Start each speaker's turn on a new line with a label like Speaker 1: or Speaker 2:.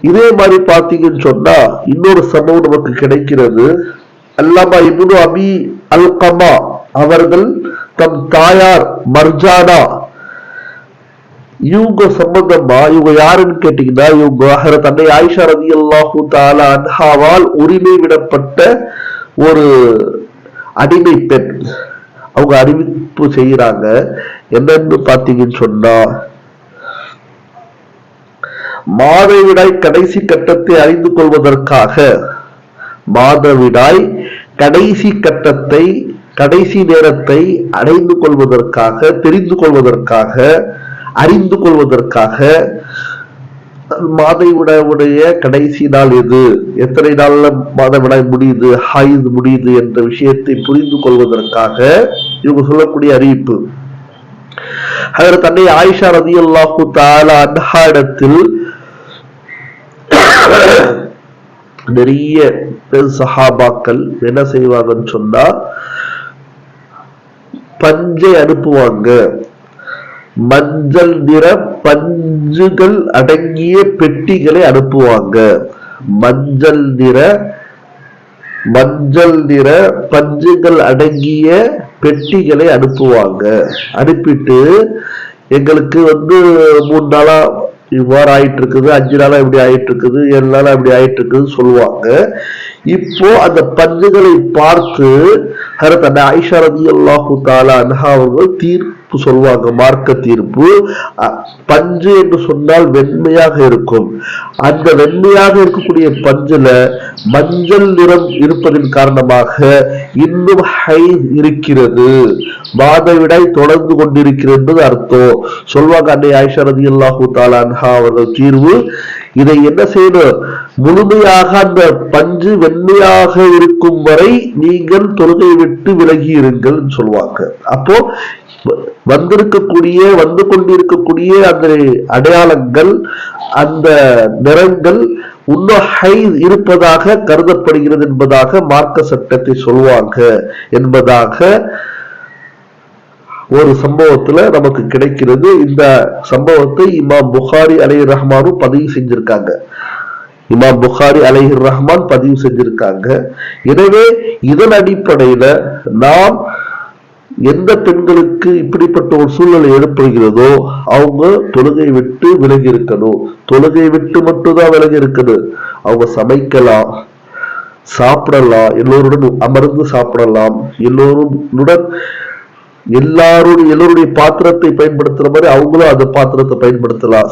Speaker 1: இதே மாதிரி பாத்தீங்கன்னு சொன்னா இன்னொரு சம்பவம் நமக்கு கிடைக்கிறது. அல்லாமா இப்னு அபி அல்கமா அவர்கள் தம் தாயார் மர்ஜானா இவங்க சம்பந்தமா, இவங்க யாருன்னு கேட்டீங்கன்னா இவங்க தன்னை ஆயிஷா ரலியல்லாஹு தஆலா அன்ஹாவால் உரிமை விடப்பட்ட ஒரு அடிமை பெண். அவங்க அறிவிப்பு செய்யறாங்க. என்னன்னு பாத்தீங்கன்னு சொன்னா, மாதவிடாய் கடைசி கட்டத்தை அறிந்து கொள்வதற்காக, மாதவிடாய் கடைசி கட்டத்தை கடைசி நேரத்தை அடைந்து கொள்வதற்காக, தெரிந்து கொள்வதற்காக, அறிந்து கொள்வதற்காக, மாதவிடாயுடைய கடைசி நாள் எது, எத்தனை நாள்ல மாதவிடாய் முடியுது, ஹாயிது முடியுது என்ற விஷயத்தை புரிந்து கொள்வதற்காக இவங்க சொல்லக்கூடிய அறிவிப்பு. ஹஜ்ரத் அன்னை ஆயிஷா ரலியல்லாஹு தஆலா அன்ஹா இடத்தில் நிறைய சஹாபாக்கள் என்ன செய்வாங்கன்னு சொன்னா, பஞ்சை அனுப்புவாங்க. மஞ்சள் நிற பஞ்சுகள் அடங்கிய பெட்டிகளை அனுப்புவாங்க. மஞ்சள் நிற பஞ்சுகள் அடங்கிய பெட்டிகளை அனுப்புவாங்க. அனுப்பிட்டு எங்களுக்கு 3 நாளா இவ்வாறு ஆயிட்டு இருக்குது, 5 நாளா இப்படி ஆயிட்டு இருக்குது, 7 நாளா இப்படி ஆயிட்டு இருக்குதுன்னு சொல்லுவாங்க. இப்போ அந்த பஞ்சுகளை பார்த்து ஹஜ்ரத் அன்னை ஆயிஷா ரலியல்லாஹு தஆலா அன்ஹா அவர்கள் தீர்ப்பு சொல்வாங்க, மார்க்க தீர்ப்பு. பஞ்சு என்று சொன்னால் வெண்மையாக இருக்கும். அந்த வெண்மையாக இருக்கக்கூடிய பஞ்சுல மஞ்சள் நிறம் இருப்பதன் காரணமாக இன்னும் ஹைத் இருக்கிறது, மாதவிடாய் தொடர்ந்து கொண்டிருக்கிறது என்பது அர்த்தம் சொல்வாங்க அன்னை ஆயிஷா ரலியல்லாஹு தஆலா அன்ஹா அவர்கள் தீர்வு. இதை என்ன செய்யணும், முழுமையாக அந்த பஞ்சு வெண்மையாக இருக்கும் வரை நீங்கள் தொழுகை விட்டு விலகி இருங்கள் சொல்லுவாங்க. அப்போ வந்து கொண்டிருக்கக்கூடிய அந்த அடையாளங்கள், அந்த நிறங்கள் இன்னும் ஹைத் இருப்பதாக கருதப்படுகிறது என்பதாக மார்க்க சட்டத்தை சொல்வாங்க என்பதாக ஒரு சம்பவத்துல நமக்கு கிடைக்கிறது. இந்த சம்பவத்தை இமாம் புகாரி அலைஹி ரஹ்மானும் பதிவு செஞ்சிருக்காங்க. இமாம் புகாரி அலைஹி ரஹ்மான் பதிவு செஞ்சிருக்காங்க. எனவே இதன் அடிப்படையில நாம் எந்த பெண்களுக்கு இப்படிப்பட்ட ஒரு சூழ்நிலை ஏற்படுகிறதோ அவங்க தொழுகை விட்டு விலகி இருக்கணும். தொழுகை விட்டு மட்டும்தான் விலகி இருக்கணும். அவங்க சமைக்கலாம், சாப்பிடலாம், எல்லோருடன் அமர்ந்து சாப்பிடலாம், எல்லோருடைய பாத்திரத்தை பயன்படுத்துற மாதிரி அவங்களும் அந்த பாத்திரத்தை பயன்படுத்தலாம்.